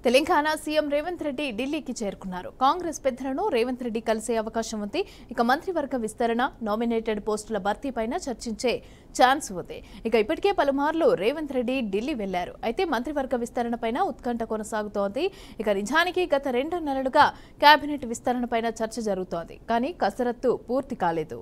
Telangana CM Revanth Reddy ఢిల్లీకి చేరుకున్నారు. కాంగ్రెస్ పెద్దలను రేవంత్ రెడ్డి కలిసే అవకాశం ఉంది. ఇక మంత్రివర్గ విస్తరణ, నామినేటెడ్ పోస్టుల భర్తీపైన చర్చించే ఛాన్స్ ఉంది. ఇక ఇప్పటికే పలుమార్లు రేవంత్ రెడ్డి ఢిల్లీ వెళ్లారు. అయితే మంత్రివర్గ విస్తరణపైన ఉత్కంఠ కొనసాగుతోంది. ఇక నిజానికి గత 2 నెలలుగా కేబినెట్ విస్తరణపైన చర్చ జరుగుతోంది. కానీ కసరత్తు పూర్తి కాలేదు.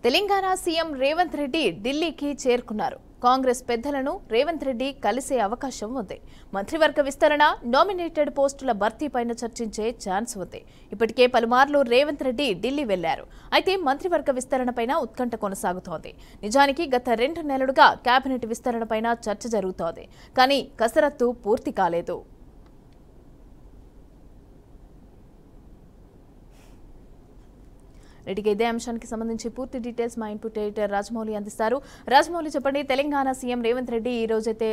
తెలంగాణ సీఎం రేవంత్ రెడ్డి ఢిల్లీకి చేరుకున్నారు. కాంగ్రెస్ పెద్దలను రేవంత్ రెడ్డి కలిసే అవకాశం ఉంది. మంత్రివర్గ విస్తరణ, నామినేటెడ్ పోస్టుల భర్తీపైన చర్చించే ఛాన్స్ ఉంది. ఇప్పటికే పలుమార్లు రేవంత్ రెడ్డి ఢిల్లీ వెళ్లారు. అయితే మంత్రివర్గ విస్తరణపైన ఉత్కంఠ కొనసాగుతోంది. నిజానికి గత 2 నెలలుగా కేబినెట్ విస్తరణపైన చర్చ జరుగుతోంది. కానీ కసరత్తు పూర్తి కాలేదు. రెడ్డికి ఇదే అంశానికి సంబంధించి పూర్తి డీటెయిల్స్ మా ఇన్పుట్ ఎడిటర్ రాజమౌళి అందిస్తారు. రాజమౌళి, చెప్పండి. తెలంగాణ సీఎం రేవంత్ రెడ్డి ఈ రోజైతే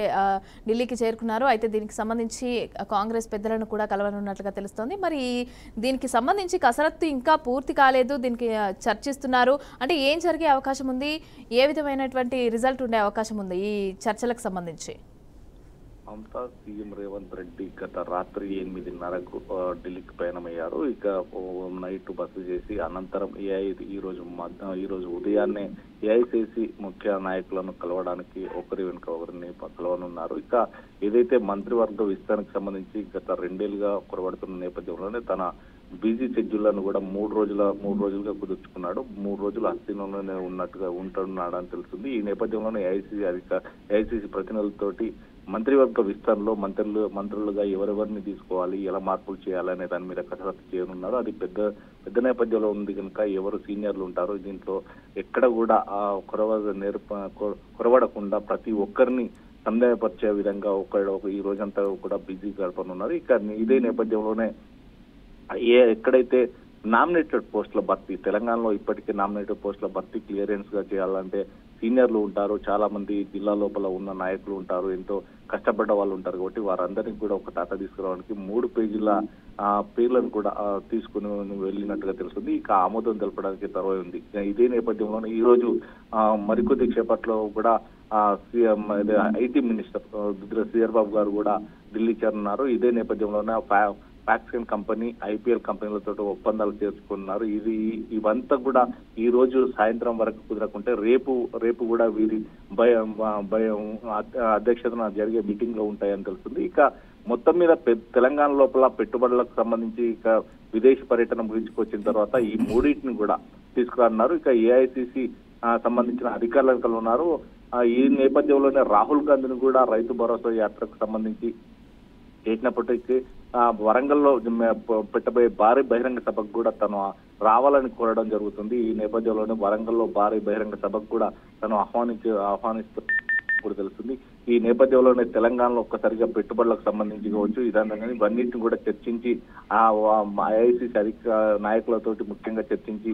ఢిల్లీకి చేరుకున్నారు. అయితే దీనికి సంబంధించి కాంగ్రెస్ పెద్దలను కూడా కలవనున్నట్లుగా తెలుస్తోంది. మరి దీనికి సంబంధించి కసరత్తు ఇంకా పూర్తి కాలేదు, దీనికి చర్చిస్తున్నారు. అంటే ఏం జరిగే అవకాశం ఉంది? ఏ విధమైనటువంటి రిజల్ట్ ఉండే అవకాశం ఉంది ఈ చర్చలకు సంబంధించి? అంతా సీఎం రేవంత్ రెడ్డి గత రాత్రి 8:30కు ఢిల్లీకి పయనమయ్యారు. ఇక నైట్ బస్సు చేసి అనంతరం ఈ రోజు ఉదయాన్నే ఏఐసిసి ముఖ్య నాయకులను కలవడానికి ఒకరి వెనుక ఒకరిని కలవనున్నారు. ఇక ఏదైతే మంత్రివర్గ విస్తరణకు సంబంధించి గత 2 ఏళ్లుగా కొరబడుతున్న నేపథ్యంలోనే తన బిజీ షెడ్యూళ్లను కూడా 3 రోజులుగా కుదుర్చుకున్నాడు. 3 రోజులు హస్తినంలోనే ఉంటున్నాడు అని తెలుస్తుంది. ఈ నేపథ్యంలోనే ఏఐసిసి ప్రతినిధులతోటి మంత్రివర్గ విస్తరణలో మంత్రులుగా ఎవరెవరిని తీసుకోవాలి, ఎలా మార్పులు చేయాలనే దాని మీద కసరత్తు చేయనున్నారు. అది పెద్ద నేపథ్యంలో ఉంది కనుక ఎవరు సీనియర్లు ఉంటారో దీంట్లో ఎక్కడ కూడా కొరవడకుండా ప్రతి ఒక్కరిని సందేహపరిచే విధంగా ఈ రోజంతా కూడా బిజీ గడపనున్నారు. ఇక ఇదే నేపథ్యంలోనే ఎక్కడైతే నామినేటెడ్ పోస్టుల భర్తీ, తెలంగాణలో ఇప్పటికే నామినేటెడ్ పోస్టుల భర్తీ క్లియరెన్స్ గా చేయాలంటే సీనియర్లు ఉంటారు, చాలా మంది జిల్లా లోపల ఉన్న నాయకులు ఉంటారు, ఎంతో కష్టపడ్డ వాళ్ళు ఉంటారు. కాబట్టి వారందరినీ కూడా ఒక తాట తీసుకురావడానికి 3 పేజీల పేర్లను కూడా తీసుకుని వెళ్ళినట్టుగా తెలుస్తుంది. ఇక ఆమోదం తెలపడానికి తరవై ఉంది. ఇదే నేపథ్యంలోనే ఈ రోజు మరికొద్ది క్షేపట్లో కూడా ఐటీ మినిస్టర్ శ్రీధర్ బాబు గారు కూడా ఢిల్లీ చేరున్నారు. ఇదే నేపథ్యంలోనే ఫ్యాక్షన్ కంపెనీ, ఐపీఎల్ కంపెనీలతో ఒప్పందాలు చేసుకున్నారు. ఇవంతా కూడా ఈ రోజు సాయంత్రం వరకు కుదరకుంటే రేపు కూడా వీరి అధ్యక్షతన జరిగే మీటింగ్ లో ఉంటాయని తెలుస్తుంది. ఇక మొత్తం మీద తెలంగాణ లోపల పెట్టుబడులకు సంబంధించి ఇక విదేశీ పర్యటన ముగించుకొచ్చిన తర్వాత ఈ 3టిని కూడా తీసుకురానున్నారు. ఇక ఏఐసిసి సంబంధించిన అధికారులను కలుగున్నారు. ఈ నేపథ్యంలోనే రాహుల్ గాంధీని కూడా రైతు భరోసా యాత్రకు సంబంధించి చేసినప్పటికీ వరంగల్లో పెట్టబోయే భారీ బహిరంగ సభకు కూడా తను రావాలని కోరడం జరుగుతుంది. ఈ నేపథ్యంలోనే వరంగల్లో భారీ బహిరంగ సభకు కూడా తను ఆహ్వానిస్తూ కూడా తెలుస్తుంది. ఈ నేపథ్యంలోనే తెలంగాణలో ఒక్కసారిగా పెట్టుబడులకు సంబంధించి కావచ్చు ఇవన్నిటిని కూడా చర్చించి ఐఐసిసి నాయకులతోటి ముఖ్యంగా చర్చించి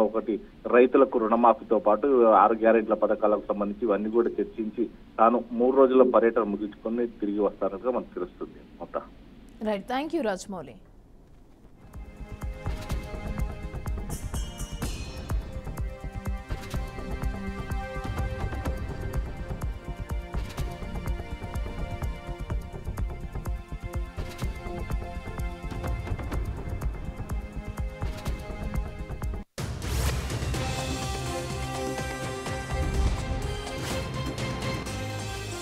ఒకటి రైతులకు రుణమాఫీతో పాటు 6 గ్యారెంట్ల పథకాలకు సంబంధించి ఇవన్నీ కూడా చర్చించి తాను 3 రోజుల పర్యటన ముగించుకొని తిరిగి వస్తానట్టుగా మనకు తెలుస్తుంది. Right, thank you Rajamouli.